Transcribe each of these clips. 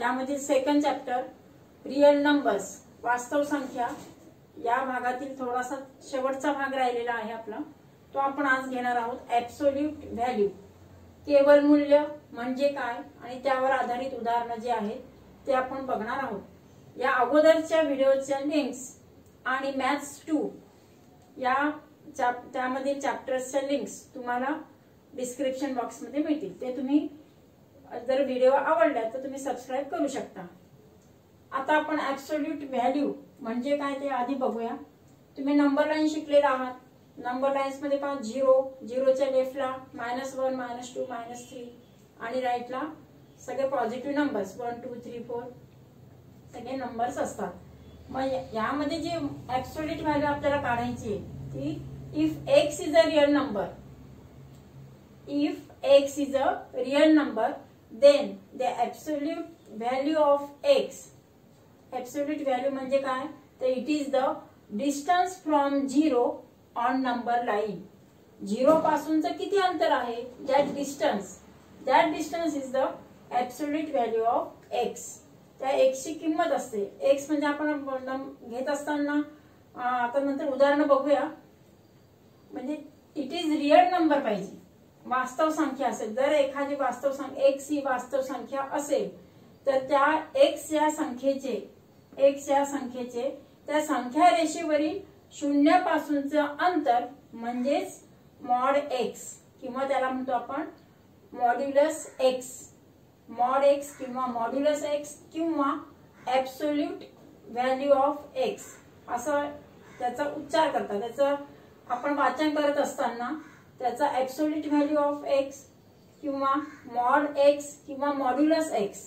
यामध्ये second chapter real numbers वास्तव संख्या या भागातील थोडासा शेवटचा भाग राहिलेला आहे आपला, तो आपण आज घेणार आहोत. ऍब्सोल्यूट व्हॅल्यू केवळ मूल्य म्हणजे काय आणि त्यावर आधारित उदाहरणं जे आहेत ते आपण बघणार आहोत. या अगोदरच्या व्हिडिओच्या लिंक्स आणि मॅथ्स 2 या त्यामधील चॅप्टर्सच्या लिंक्स तुम्हाला डिस्क्रिप्शन बॉक्स मध्ये मिळतील. ते तुम्ही जर व्हिडिओ आवडला तर तुम्ही सबस्क्राइब करू शकता. आता आपण ऍब्सोल्यूट व्हॅल्यू म्हणजे काय ते आधी बघूया. तुम्ही नंबर लाईन शिकलेला आहात. नंबर लाईन्स मध्ये पहा 0, 0च्या लेफ्टला -1, -2, -3 आणि राईटला सगळे पॉझिटिव्ह नंबर्स 1, 2, 3, 4 सगळे नंबर्स असतात. मग यामध्ये जी ऍब्सोल्यूट व्हॅल्यू आपल्याला काढायची आहे ती if x is a real number, if x is a real number then the absolute value of x, absolute value म्हणजे काय तर it is the distance from 0 on number line. 0 पासूनचं किती अंतर आहे that distance is the absolute value of x. त्या x ची किंमत असते. x म्हणजे आपण घेत असताना आता नंतर उदाहरण बघूया. म्हणजे इट इज रियल नंबर पाहिजे, वास्तव संख्या असेल. जर एखादी वास्तव संख्या x ही वास्तव संख्या असेल तर त्या x या संख्येचे त्या संख्या रेषेवरील शून्यापासूनचं अंतर म्हणजेच मॉड x किंवा त्याला म्हणतो आपण मॉड्युलस x, मॉड x किंवा मॉड्युलस x किंवा ऍब्सोल्यूट व्हॅल्यू ऑफ x असं त्याचा उच्चार करतात. त्याचं आपण वाचन करत असताना त्याचा ऍब्सोल्यूट व्हॅल्यू ऑफ x किंवा मॉड x किंवा मॉड्युलस x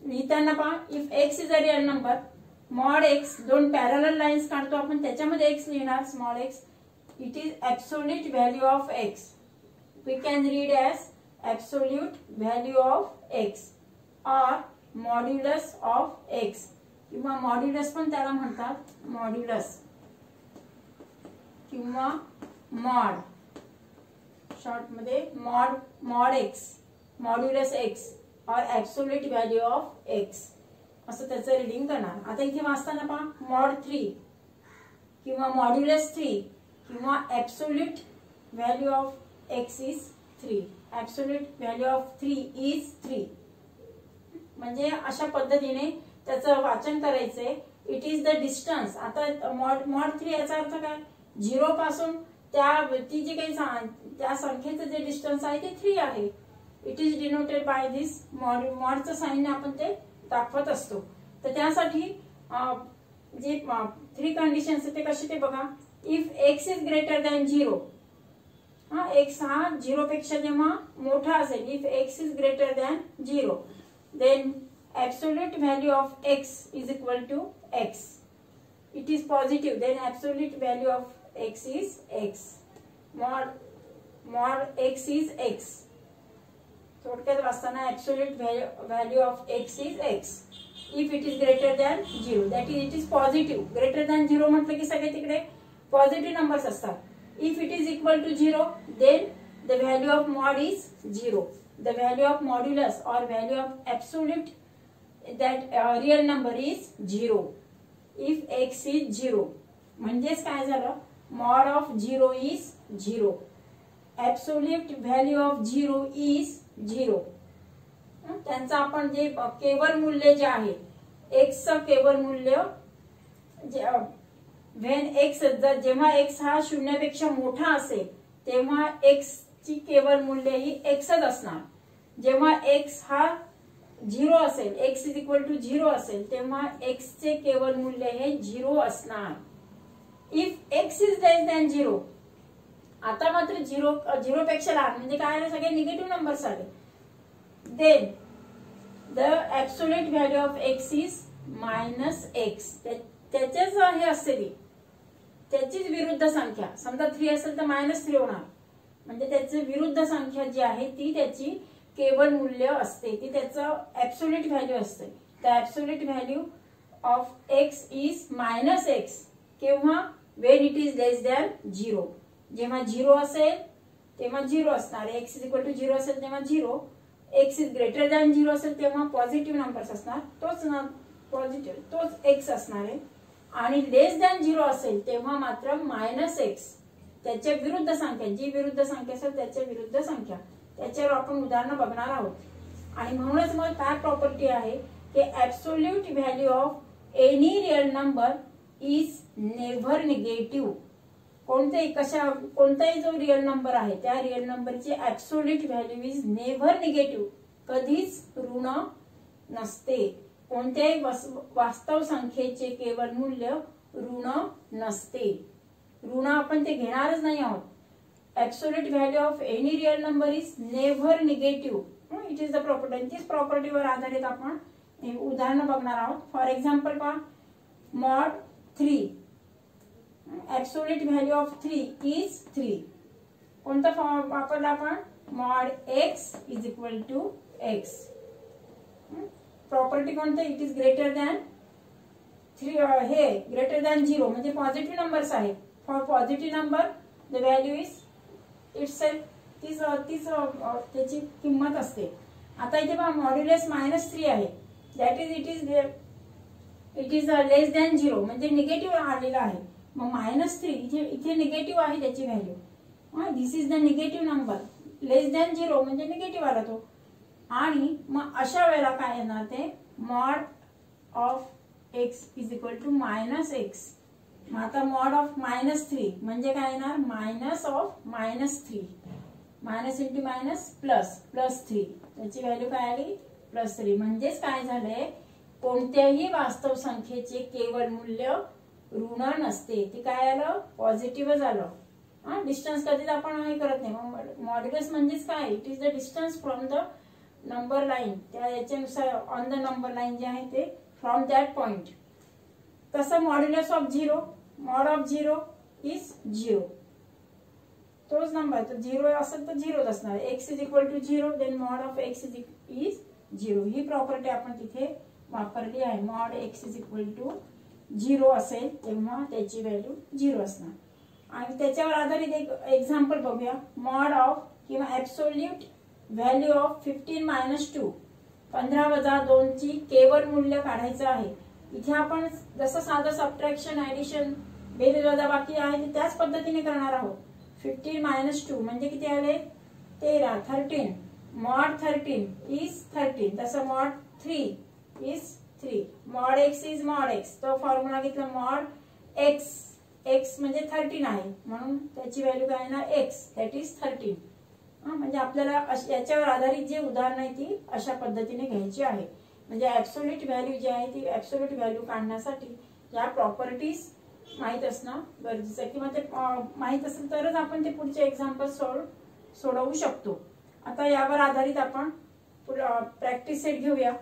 लिहिताना पहा if x is a real number mod x दोन पॅरलल लाईन्स काढतो आपण, त्याच्यामध्ये x लिहिणार small x. It is absolute value of x. We can read as absolute value of x और modulus of x किंवा modulus पण त्याला म्हणतात, मॉड्युलस किंवा मॉड शॉर्ट मध्ये मॉड x, मॉड्युलस x और ऍब्सोल्यूट व्हॅल्यू ऑफ x असं त्याचं रीडिंग करणार. आता इथे वाचताना पहा मॉड 3 किंवा मॉड्युलस 3 किंवा absolute value of x is 3. Absolute value of 3 is 3. म्हणजे अशा पद्धतीने त्याचं वाचन करायचंय. It is the distance. आता मॉड 3 याचा अर्थ काय 0 पासून ती जी काही त्या संख्येचं जे डिस्टन्स आहे ते 3 आहे. It is denoted by this मॉडचं साईन आपण ते दाखवत असतो. तर त्यासाठी जे 3 कंडिशन्स ते कसे ते बघा. If x is greater than 0, x हा 0 पेक्षा जेव्हा मोठा असेल, if x is greater than 0 then absolute value of x is equal to x. It is positive then absolute value of x is x. mod x is x. थोडक्यात वाचताना absolute value of x is x. If it is greater than 0 that is it is positive. Greater than 0 म्हटलं की सगळे तिकडे positive numbers असतात. If it is equal to 0 then the value of mod is 0. The value of modulus और value of absolute that real number is 0. If x is 0 म्हणजेच काय झालं mod of 0 is 0. Absolute value of 0 is 0. त्यांचं आपण जे केवळ मूल्य जे आहे x चं केवळ मूल्य व्हेन x जेव्हा x हा 0 पेक्षा मोठा असेल तेव्हा x ची केवळ मूल्य ही xच असणार. जेव्हा x हा 0 असेल, x इज इक्वल टू 0 असेल तेव्हा x चे केवळ मूल्य हे 0 असणार. If x is less than 0, आता मात्र 0 पेक्षा लहान म्हणजे काय आले सगळे निगेटिव्ह नंबर्स आले. Then the absolute value of x is -x. त्याचेच हे असते त्याचीच विरुद्ध संख्या. समजा 3 असेल तर -3 होणार. म्हणजे त्याची विरुद्ध संख्या जी आहे ती त्याची केवळ मूल्य असते, ती त्याचं ऍब्सोल्यूट व्हॅल्यू असते. The absolute value of x is -x किंवा when it is less than 0. जेव्हा 0 असेल तेव्हा 0 असणार. x इज इक्वल टू 0 असेल तेव्हा 0. एक्स इज ग्रेटर दॅन 0 असेल तेव्हा पॉझिटिव्ह नंबर्स असणार, तोच एक्स असणार आहे. आणि लेस दॅन 0 असेल तेव्हा मात्र -x, त्याच्या विरुद्ध संख्या, जी विरुद्ध संख्या असेल त्याच्या विरुद्ध संख्या, त्याच्यावर आपण उदाहरणं बघणार आहोत. आणि म्हणूनच मग काय प्रॉपर्टी आहे की absolute value of any real number is never negative. कोणताही जो रिअल नंबर आहे त्या रिअल नंबरची absolute value is never negative, कधीच ऋण नसते. कोणत्याही वास्तव संख्येचे केवळ मूल्य ऋण नसते. ऋण आपण ते घेणारच नाही आहोत. Absolute value of any real number is never negative. It is the property. तीच प्रॉपर्टीवर आधारित आपण उदाहरणं बघणार आहोत. फॉर एक्झाम्पल पहा, mod 3, absolute value of 3 is 3. कोणता फॉर्म वापरला आपण? Mod x is equal to x. Property कोणतं? इट इज ग्रेटर दॅन 3, हे ग्रेटर दॅन 0 म्हणजे पॉझिटिव्ह नंबर्स आहे. For positive number the value is itself, तीच त्याची किंमत असते. आता इथे पहा मॉड्युलस -3 आहे, that is it is less than 0 म्हणजे निगेटिव्ह आलेला आहे. मग -3 इथे निगेटिव्ह आहे त्याची value. This is the negative number. Less than 0 म्हणजे निगेटिव्ह आला तो. आणि मग अशा वेळेला काय येणार ते mod of x is equal to -x. मग आता मॉड ऑफ -3 म्हणजे काय येणार? Minus of -3, minus into minus plus 3, त्याची व्हॅल्यू काय आली? +3. म्हणजेच काय झालंय, कोणत्याही वास्तव संख्येचे केवळ मूल्य ऋण नसते. ते काय आलं? पॉझिटिव्ह झालं. डिस्टन्स कधीच आपण हे करत नाही. मॉड्युलस म्हणजेच काय? It is the distance from the number line, त्या याच्यानुसार ऑन द नंबर लाईन जे आहे ते फ्रॉम दॅट पॉइंट. तसं modulus of 0, mod of 0 is 0. तोच नंबर तर 0 असेल तर 0 असणार. x is equal to 0, then mod of x is 0. ही प्रॉपर्टी आपण तिथे वापरली आहे. Mod x is equal to 0 असेल तेव्हा त्याची व्हॅल्यू 0 असणार. आणि त्याच्यावर आधारित एक एक्झाम्पल बघूया. मॉड ऑफ किंवा ऍब्सोल्यूट व्हॅल्यू ऑफ 15 - 2, 15 - 2 ची केवळ मूल्य काढायचं आहे. इथे आपण जसं साधं सबट्रॅक्शन, ऍडिशन, बेरीज वजाबाकी आहे त्याच पद्धतीने करणार आहोत. 15 - 2 म्हणजे किती आले? 13, 13. Mod 13 is 13. तसं mod 3 is 3. Mod x is mod x. तो फॉर्म्युला घेतला मॉड x म्हणजे 13 आहे म्हणून त्याची व्हॅल्यू काय येणार? x, that is 13. म्हणजे आपल्याला याच्यावर आधारित जे उदाहरण आहे ती अशा पद्धतीने घ्यायची आहे. म्हणजे ऍब्सोल्यूट व्हॅल्यू जी आहे ती ऍब्सोल्यूट व्हॅल्यू काढण्यासाठी या प्रॉपर्टीज माहित असणं गरजेचं आहे. किंवा ते माहित असेल तरच आपण ते पुढचे एक्झाम्पल सोडवू शकतो. आता यावर आधारित आपण प्रॅक्टिस सेट घेऊया.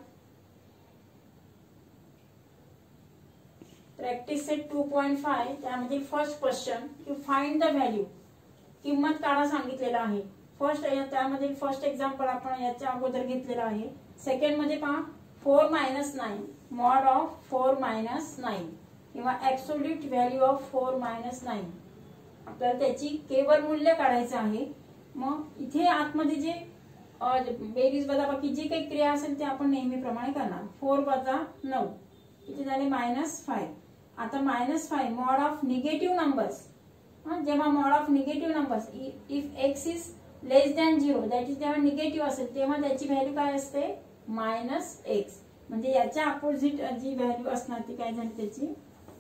प्रॅक्टिस सेट 2.5 त्यामध्ये first question to find the value, किंमत काढा सांगितलेलं आहे. त्यामध्ये फर्स्ट एक्झाम्पल आपण याच्या अगोदर घेतलेला आहे. सेकंड मध्ये पहा 4 - 9, मॉड ऑफ 4 - 9 किंवा ऍब्सोल्यूट व्हॅल्यू ऑफ 4 - 9. आपल्याला त्याची केवळ मूल्य काढायचं आहे. मग इथे आतमध्ये जे बेरीज वजाबाकी जी काही क्रिया असेल ते आपण नेहमीप्रमाणे करणार. 4 - 9 इथे झाले -5. आता -5 मॉड ऑफ निगेटिव्ह नंबर्स. जेव्हा mod of negative numbers if x is less than 0, that is जेव्हा निगेटिव्ह असेल तेव्हा त्याची व्हॅल्यू काय असते? -x. म्हणजे याच्या अपोजिट जी व्हॅल्यू असणार ती काय झाली त्याची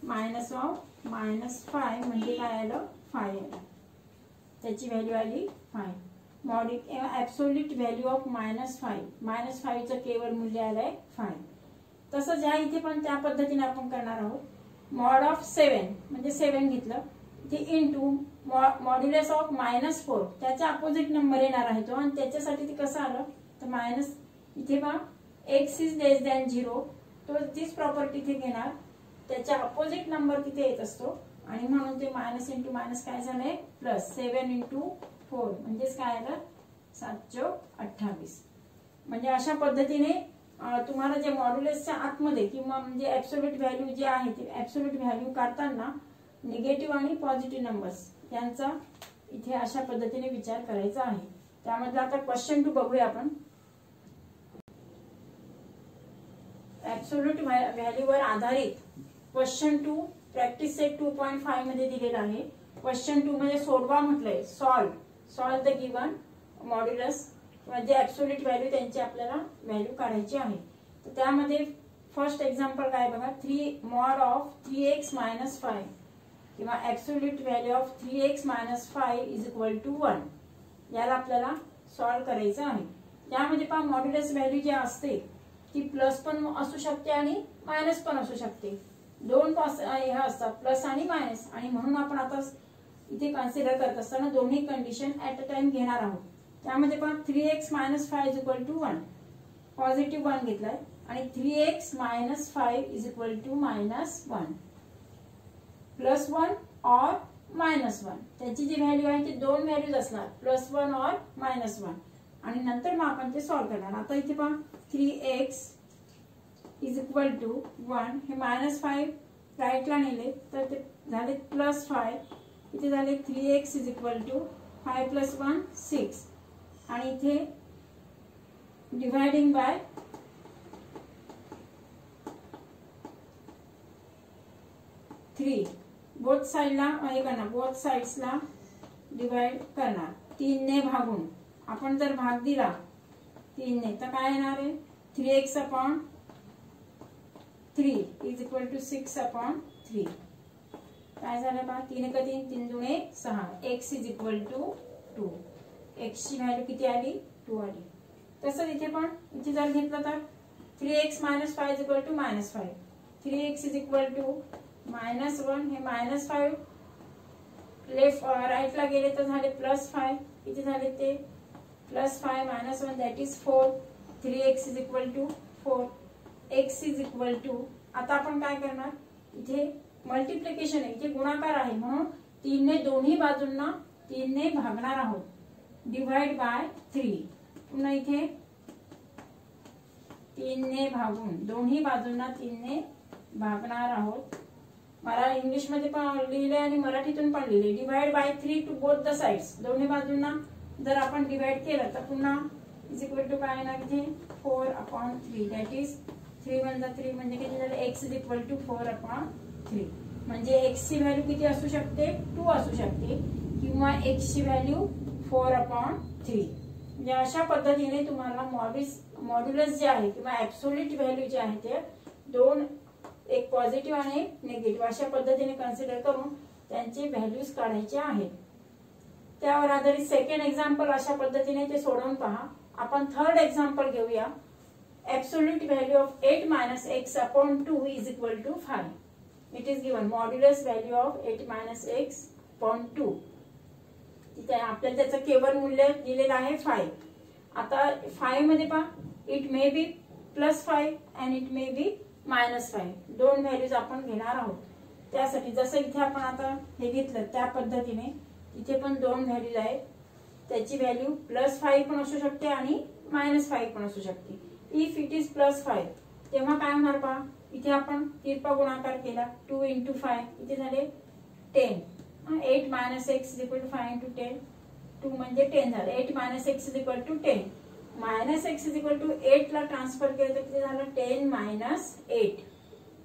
मायनस ऑफ -5 म्हणजे काय आलं? 5 आलं. त्याची व्हॅल्यू आली 5. मॉड ऍब्सोल्यूट व्हॅल्यू ऑफ -5 चं केवळ मूल्य आलंय 5. तसंच ह्या इथे पण त्या पद्धतीने आपण करणार आहोत. मॉड ऑफ 7 म्हणजे 7 घेतलं ते इंटू मॉड्युलस ऑफ -4 त्याचा अपोजिट नंबर येणार आहे तो, आणि त्याच्यासाठी ते कसं आलं तर मायनस. इथे पहा x इज लेस दॅन 0, तो तीच प्रॉपर्टी इथे घेणार, त्याच्या अपोजिट नंबर तिथे येत असतो आणि म्हणून ते मायनस इंटू मायनस काय झालंय प्लस. 7 × 4 म्हणजेच काय आलं 728. म्हणजे अशा पद्धतीने तुम्हाला जे मॉड्युलसच्या आतमध्ये किंवा म्हणजे ऍब्सोल्यूट व्हॅल्यू जे आहे ते ऍब्सोल्यूट व्हॅल्यू काढताना निगेटिव्ह आणि पॉझिटिव्ह नंबर्स यांचा इथे अशा पद्धतीने विचार करायचा आहे. त्यामध्ये आता क्वेश्चन 2 बघूया आपण. ऍब्सोल्यूट व्हॅल्यूवर आधारित क्वेश्चन 2 प्रॅक्टिस सेट 2.5 मध्ये दिलेला आहे. क्वेश्चन 2 मध्ये सोडवा म्हटलंय. सॉल्व द गिवन मॉड्युलस म्हणजे ऍब्सोल्यूट व्हॅल्यू त्यांची आपल्याला व्हॅल्यू काढायची आहे. तर त्यामध्ये फर्स्ट एक्झाम्पल काय बघा, 3 mod of 3x minus 5 किंवा absolute value of 3x minus 5 is equal to 1. याला आपल्याला सॉल्व करायचं आहे. त्यामध्ये पहा मॉड्युलस व्हॅल्यू जी असते ती प्लस पण असू शकते आणि मायनस पण असू शकते. दोन हे असतात प्लस आणि मायनस, आणि म्हणून आपण आता इथे कन्सिडर करत असताना दोन्ही कंडिशन ऍट अ टाइम घेणार आहोत. त्यामध्ये पहा 3x minus 5 is equal to 1, positive 1 घेतलाय, आणि 3x minus 5 is equal to -1, +1 और -1. त्याची जी व्हॅल्यू आहे ती दोन व्हॅल्यूज असणार, +1 और -1, आणि नंतर मग आपण ते सॉल्व करणार. आता इथे पहा 3x इज इक्वल टू 1, हे -5 राईटला नेले तर ते झाले +5, इथे झाले 3x इज इक्वल टू 5 + 1 6, आणि इथे डिवाइडिंग बाय 3, बोथ साइडला हे करणार, बोथ साइड्सला डिवाइड करणार 3 ने भागून. आपण जर भाग दिला 3 ने तर काय येणार आहे, 3x/3 इज इक्वल टू 6/3. काय झालं पहा, 3 × 3 3 × 2 = 6, x is equal to 2. x ची व्हॅल्यू किती आली, 2 आली. तसंच इथे पण इथे जर घेतलं तर 3x minus 5 is equal to -5, 3x is equal to -1, हे -5 लेफ्ट राईटला गेले तर झाले +5, इथे झाले ते +5 -1 that is 4, 3x is equal to 4, x is equal to, आता आपण काय करणार, इथे मल्टिप्लिकेशन आहे, इथे गुणाकार आहे, म्हणून 3 ने दोन्ही बाजूंना 3 ने भागणार आहोत, डिवाइड बाय 3. पुन्हा इथे 3 ने भागून दोन्ही बाजूंना 3 ने भागणार आहोत. मला इंग्लिश मध्ये पण लिहिले आणि मराठीतून पण लिहिले, divide by 3 to both the sides. दोन्ही बाजूंना जर आपण डिवाइड केलं तर पुन्हा इज इक्वल टू काय येणार, इथे 4/3 दॅट इज 3 × 3 म्हणजे किती झाले, x इज इक्वल टू 4/3. म्हणजे x ची व्हॅल्यू किती असू शकते, 2 असू शकते, किंवा x ची व्हॅल्यू 4/3. म्हणजे अशा पद्धतीने तुम्हाला मॉड्युलस जे आहे किंवा ऍब्सोल्यूट व्हॅल्यू जे आहे ते दोन, एक पॉझिटिव्ह आणि निगेटिव्ह अशा पद्धतीने कन्सिडर करून त्यांचे व्हॅल्यूज काढायचे आहेत. त्यावर आधारित सेकंड एक्झाम्पल अशा पद्धतीने ते सोडवून पहा. आपण थर्ड एक्झाम्पल घेऊया. Absolute value of 8 - x/2 is equal to 5. It is given modulus value of 8 - x/2. तिथे आपल्याला त्याचं केवळ मूल्य दिलेलं आहे 5. आता 5 मध्ये पहा, it may be +5 and it may be -5. दोन व्हॅल्यूज आपण घेणार आहोत. त्यासाठी जसं इथे आपण आता हे घेतलं त्या पद्धतीने इथे पण दोन व्हॅल्यूज आहेत. त्याची व्हॅल्यू +5 पण असू शकते आणि -5 पण असू शकते. इफ इट इज +5 तेव्हा काय होणार पहा, इथे आपण तिरपा गुणाकार केला 2 × 5, इथे झाले 10. 8 - x इज इक्वल टू 5 × 10, 2 म्हणजे 10 झालं. 8 - x is equal to 10, -x is equal to 8 ला ट्रान्सफर केलं तर किती झालं, 10 - 8.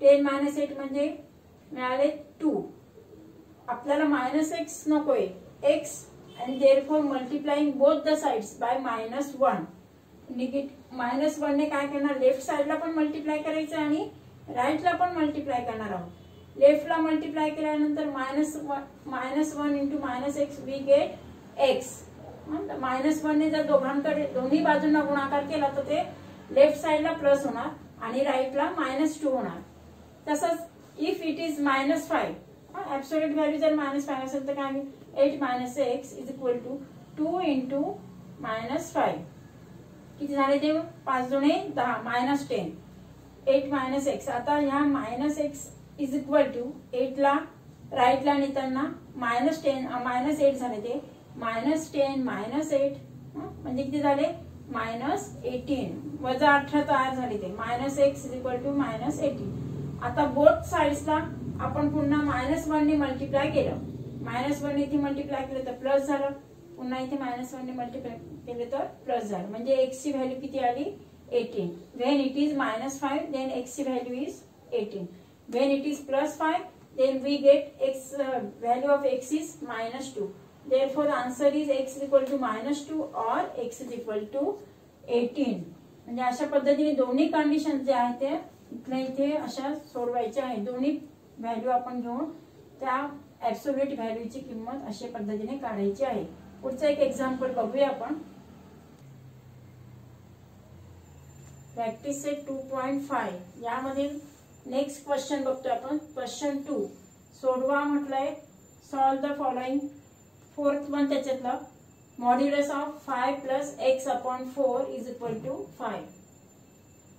10 - 8 म्हणजे मिळाले 2. आपल्याला -x नकोय, x, and therefore multiplying both the sides by -1. -1 ने काय करणार, लेफ्ट साइडला पण मल्टिप्लाय करायचं आणि राईटला पण मल्टिप्लाय करणार आहोत. लेफ्टला मल्टिप्लाय केल्यानंतर -1 × -x वी गेट x. -1 ने जर दोघांकडे दोन्ही बाजूंना गुणाकार केला तर ते लेफ्ट साइडला प्लस होणार आणि राईटला -2 होणार. तसंच if it is -5, absolute value जर -5 असेल तर काय, 8 - x इज इक्वल टू 2 × -5. किती झाले ते, 5 × 2 = 10, -10. 8 - x. आता ह्या -x इज इक्वल टू 8 ला राईटला नेताना -8 झाले ते, -10 - 8 म्हणजे किती झाले, -18, -18 तयार झाले ते, -x इज इक्वल टू -18. आता बोथ साइड्सला आपण पुन्हा -1 ने मल्टिप्लाय केलं, -1 ने इथे मल्टिप्लाय केलं तर प्लस झालं, पुन्हा इथे -1 ने मल्टिप्लाय केलं तर प्लस झालं. म्हणजे x ची व्हॅल्यू किती आली, 18. When it is -5, then x value is 18. When it is +5, then we get x value of x is -2. Therefore, the answer is x is equal to -2 or x is equal to 18. म्हणजे अशा पद्धतीने दोन्ही condition जे आहेत ते इथल्या इथे अशा सोडवायच्या आहेत. दोन्ही व्हॅल्यू आपण घेऊन त्या ऍब्सोल्यूट व्हॅल्यूची किंमत अशा पद्धतीने काढायची आहे. पुढचं एक एक्झाम्पल बघूया आपण. प्रॅक्टिस सेट 2.5 यामधील नेक्स्ट क्वेश्चन बघतोय आपण. क्वेश्चन 2 सोडवा म्हटलंय. Solve the following. Fourth one त्याच्यातलं modulus of 5 + x/4 is equal to 5.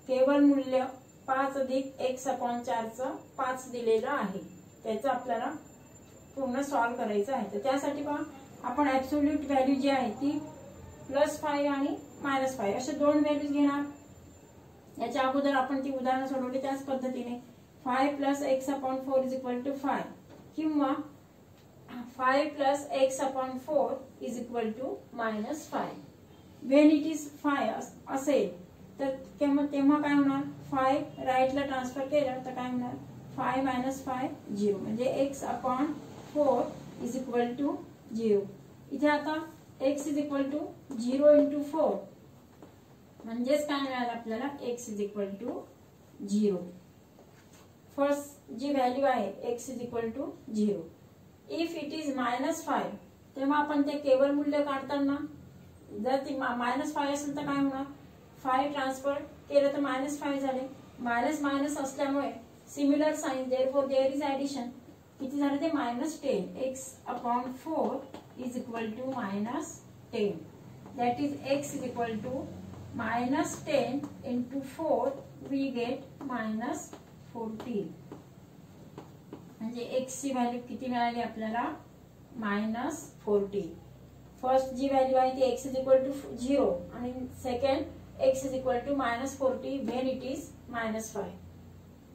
केवळ मूल्य 5 + x/4 चं 5 दिलेलं आहे. त्याचं आपल्याला पूर्ण सॉल्व करायचं आहे. तर त्यासाठी पहा आपण ऍब्सोल्यूट व्हॅल्यू जी आहे ती +5 आणि -5 अशा दोन व्हॅल्यूज घेणार. याच्या अगोदर आपण ती उदाहरण सोडवली त्याच पद्धतीने 5 + x/4 इज इक्वल टू 5 किंवा 5 + x/4 is equal to -5. When it is 5 असेल तर तेव्हा काय होणार. 5 राईटला ट्रान्सफर केलं तर काय होणार 5 - 5 0 म्हणजे x/4 इज इक्वल टू 0. इथे आता x इज इक्वल टू 0 × 4 म्हणजेच काय मिळालं आपल्याला x is equal to 0. First जी व्हॅल्यू आहे x is equal to 0. If it is -5 तेव्हा आपण ते केवळ मूल्य काढताना जर ती -5 असेल तर काय होणार 5 ट्रान्सफर केलं तर -5 झाले. मायनस असल्यामुळे similar sign therefore there is addition. किती झालं ते -10. x/4 is equal to -10. That is x is equal to -10 × 4 we get -14. म्हणजे x ची व्हॅल्यू किती मिळाली आपल्याला -40. फर्स्ट जी व्हॅल्यू आहे ती x इज इक्वल टू 0 आणि second x is equal to -40 when it is -5.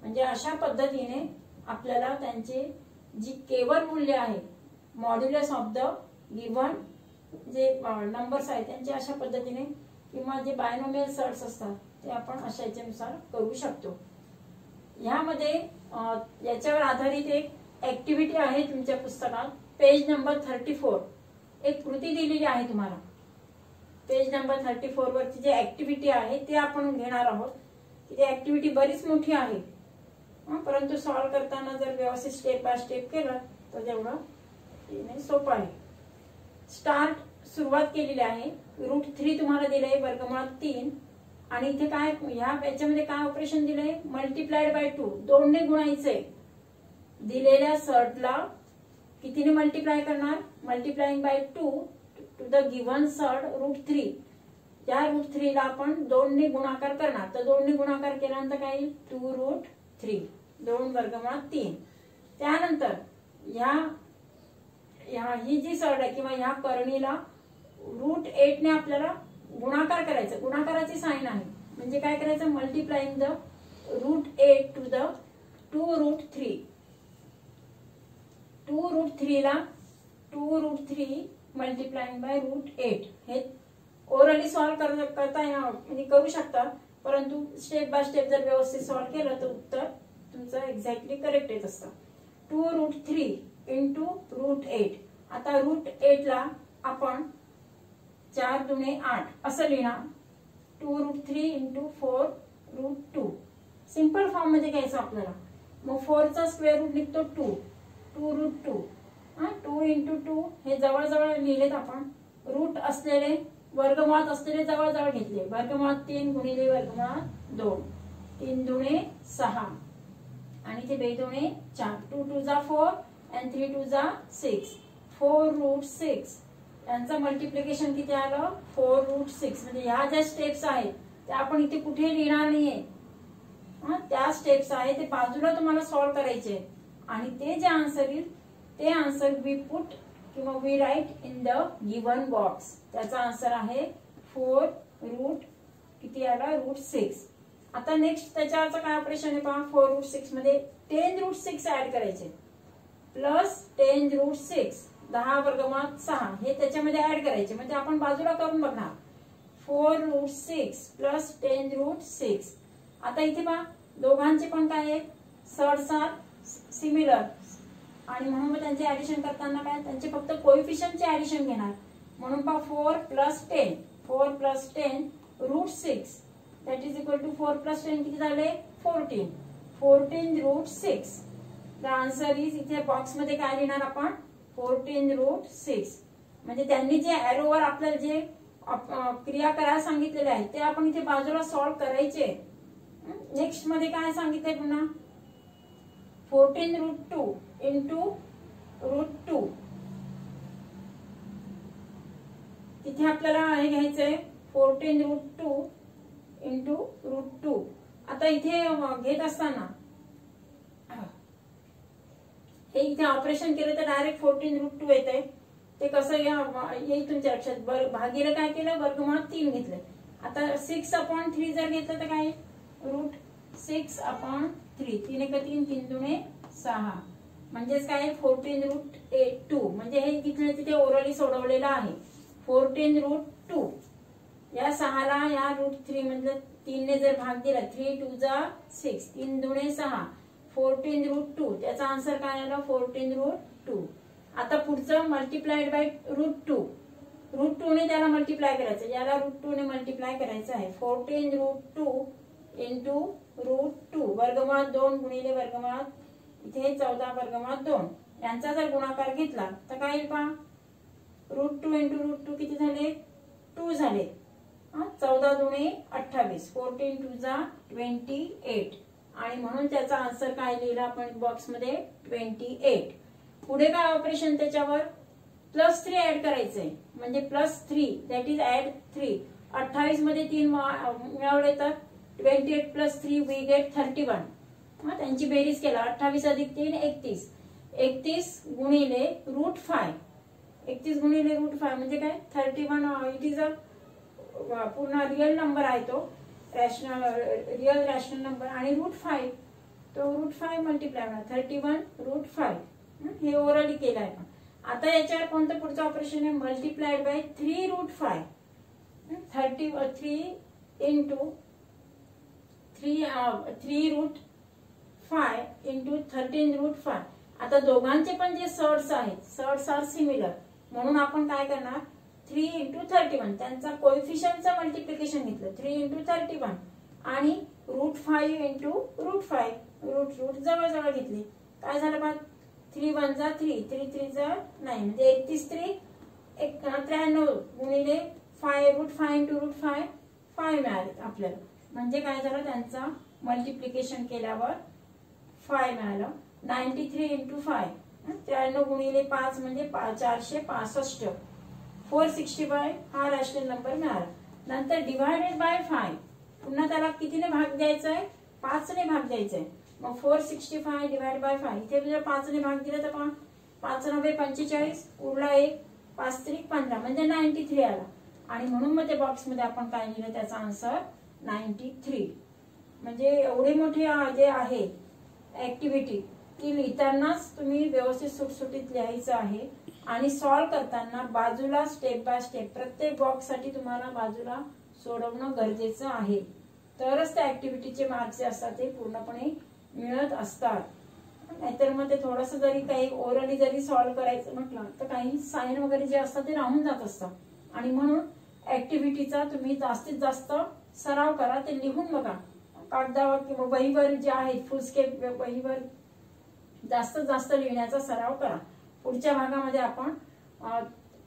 म्हणजे अशा पद्धतीने आपल्याला त्यांचे जी केवळ मूल्य आहे मॉड्युलस ऑफ द गिव्हन जे नंबर्स आहेत त्यांचे अशा पद्धतीने किंवा जे बायनोमियल सर्ट्स असतात ते आपण अशा याच्यानुसार करू शकतो. यामध्ये याच्यावर आधारित एक ऍक्टिव्हिटी आहे तुमच्या पुस्तकात. पेज नंबर 34 एक कृती दिलेली आहे तुम्हाला. पेज नंबर 34 वरची जी ऍक्टिव्हिटी आहे ते आपण घेणार आहोत. ती ऍक्टिव्हिटी बरीच मोठी आहे परंतु सॉल्व करताना जर व्यवस्थित स्टेप बाय स्टेप केलं तर तेवढं सोपं आहे. स्टार्ट सुरुवात केलेली आहे. √3 तुम्हाला दिलंय √3 आणि इथे काय याच्यामध्ये काय ऑपरेशन दिलंय मल्टिप्लाइड बाय 2 2 ने गुणायचे. दिलेल्या सर्टला कितीने मल्टिप्लाय करणार multiplying by 2 to the given surd √3. त्या √3 ला आपण 2 ने गुणाकार करणार. तर 2 ने गुणाकार केल्यानंतर काय येईल 2√3 2√3. त्यानंतर ही जी सर्ट आहे किंवा ह्या करणीला √8 ने आपल्याला गुणाकार करायचा. गुणाकाराची साइन आहे म्हणजे काय करायचं मल्टिप्लाइंग द √8 टू द 2√3. 2√3 ला 2√3 मल्टिप्लाइंग बाय √8. हे ओरली सॉल्व करता म्हणजे करू शकता परंतु स्टेप बाय स्टेप जर व्यवस्थित सॉल्व केलं तर उत्तर तुमचं एक्झॅक्टली करेक्ट येत असतं. 2√3 × √8. आता √8 ला आपण 4 दुणे 8 असं लिहिणार. 2√3 × 4√2 सिंपल फॉर्म मध्ये घ्यायचं आपल्याला. मग 4 चा स्क्वेअर रूट निघतो 2 2√2. 2 × 2 हे जवळजवळ लिहिलेत आपण. रूट असलेले वर्गमुळात असलेले जवळजवळ घेतले. वर्गमुळात 3 गुणिले वर्गमुळात 2 3 दुणे 6 आणि ते 2 दुणे 4. 2 2 जा 4 and 3 2 जा 6. 4√6 यांचं मल्टिप्लिकेशन किती आलं 4√6. म्हणजे ह्या ज्या स्टेप्स आहेत त्या आपण इथे कुठे लिहिणार नाहीये. त्या स्टेप्स आहेत ते बाजूला तुम्हाला सॉल्व करायचे आणि ते जे आन्सर येईल ते आन्सर वी पुट किंवा we write in the given box. त्याचा आन्सर आहे 4 किती आला √6. आता नेक्स्ट त्याच्यावरचं काय ऑपरेशन आहे पहा. 4√6 मध्ये 10√6 ऍड करायचे प्लस 10√6 10 वर्गमुळात 6 हे त्याच्यामध्ये ऍड करायचे. म्हणजे आपण बाजूला करून बघणार 4√6 प्लस 10√6. आता इथे पहा दोघांचे पण काय आहेत, सर्ट्स आर सिमिलर आणि म्हणून मग त्यांचे ऍडिशन करताना काय त्यांचे फक्त कोएफिशियंटचे ऍडिशन घेणार. म्हणून पहा 4 + 10 4 + 10√6 दॅट इज इक्वल टू 4 + 10 किती झाले 14 14√6. द आन्सर इज इथे बॉक्स मध्ये काय लिहिणार आपण 14√6. म्हणजे त्यांनी जे एरोवर आपल्याला जे क्रिया करायला सांगितलेले आहे ते आपण इथे बाजूला सॉल्व्ह करायचे. नेक्स्ट मध्ये काय सांगितलंय पुन्हा 14√2 इंटू √2. तिथे आपल्याला हे घ्यायचंय 14√2 इंटू √2. आता इथे घेत असताना हे इथे ऑपरेशन केलं तर डायरेक्ट 14√2 येते. ते कसं येईल तुमच्या लक्षात. भागीला काय केलं वर्गमुळात 3 घेतले. आता 6/3 जर घेतलं तर काय √6/3 3 × 3 3 × 6 म्हणजेच काय 14√2. म्हणजे हे तिथे ओरली सोडवलेलं आहे 14√2. या 6ला या √3 म्हणजे 3 ने जर भाग दिला 3 × 2 = 6 3 × 2 = 6 14√2. त्याचा आन्सर काय आला 14√2. आता पुढचं मल्टिप्लाइड बाय √2. √2 ने त्याला मल्टिप्लाय करायचं, याला √2 ने मल्टिप्लाय करायचं आहे. 14√2 इंटू √2 वर्गमुळात 2 गुणिले वर्गमुळात इथे 14/2 यांचा जर गुणाकार घेतला तर काय येईल पहा √2 इंटू √2 किती झाले 2 झाले. 14 दुणे 28 14 × 2 = 28 आणि म्हणून त्याचा आन्सर काय लिहिला आपण बॉक्स मध्ये 28. पुढे काय ऑपरेशन त्याच्यावर +3 ऍड करायचंय म्हणजे +3 दॅट इज ऍड 3. 28 मध्ये 3 मिळवले तर 28 + 3 वी गेट 31. त्यांची बेरीज केला 28 + 3 31. 31 गुणिले √5 31 गुणिले √5 म्हणजे काय 31. इट इज अ पूर्ण रिअल नंबर आहे तो रिअल रॅशनल नंबर आणि √5 तो √5 मल्टिप्लाय होणार 31√5. हे ओरली केलं आहे. आता याच्यावर कोणतं पुढचं ऑपरेशन आहे मल्टिप्लाइड बाय 3√5 33 इंटू 3√5 इंटू 13√5. आता दोघांचे पण जे सर्ट्स आहेत सर्ट्स आर सिमिलर म्हणून आपण काय करणार 3 × 31 त्यांचा कोएफिशियंटचं मल्टिप्लिकेशन घेतलं 3 × 31 आणि √5 इंटू √5 रूट जवळ घेतली. काय झालं बघ 3 × 1 = 3 3 × 3 = 9 म्हणजे 31 3 93 गुणिले 5 √5 इंटू √5 5 मिळाले आपल्याला. म्हणजे काय झालं त्यांचा मल्टिप्लिकेशन केल्यावर 5 मिळालं. 93 इंटू 5 93 गुणिले 5 म्हणजे 465 465 हा रॅशनल नंबर मिळाला. नंतर डिवायडेड बाय 5 पुन्हा त्याला कितीने भाग द्यायचा आहे 5 ने भाग द्यायचा आहे. मग 465 डिवाइड बाय 5 इथे जर 5 ने भाग दिला तर 5 × 9 = 45 उरला 1 5 × 3 = 15 म्हणजे 93 आला. आणि म्हणून मग त्या बॉक्स मध्ये आपण काय लिहिलं त्याचा आन्सर 93. म्हणजे एवढे मोठे जे आहे ऍक्टिव्हिटी की लिहितानाच तुम्ही व्यवस्थित सुटसुटीत लिहायचं आहे आणि सॉल्व्ह करताना बाजूला स्टेप बाय स्टेप प्रत्येक बॉक्स साठी तुम्हाला बाजूला सोडवणं गरजेचं आहे. तरच त्या ऍक्टिव्हिटीचे मार्क्स असतात ते पूर्णपणे मिळत असतात. नाहीतर मग ते थोडंसं जरी काही ओरली जरी सॉल्व्ह करायचं म्हटलं तर काही साइन वगैरे जे असतात ते राहून जात असतात. आणि म्हणून ऍक्टिव्हिटीचा तुम्ही जास्तीत जास्त सराव करा. ते लिहून बघा कागदावर किंवा वहीवर जे आहेत फुलस्केप वहीवर जास्तीत जास्त लिहिण्याचा सराव करा. पुढच्या भागामध्ये आपण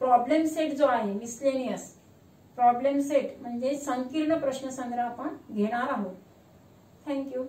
प्रॉब्लेम सेट जो आहे मिसलेनियस प्रॉब्लेम सेट म्हणजे संकीर्ण प्रश्नसंग्रह आपण घेणार आहोत. थँक्यू.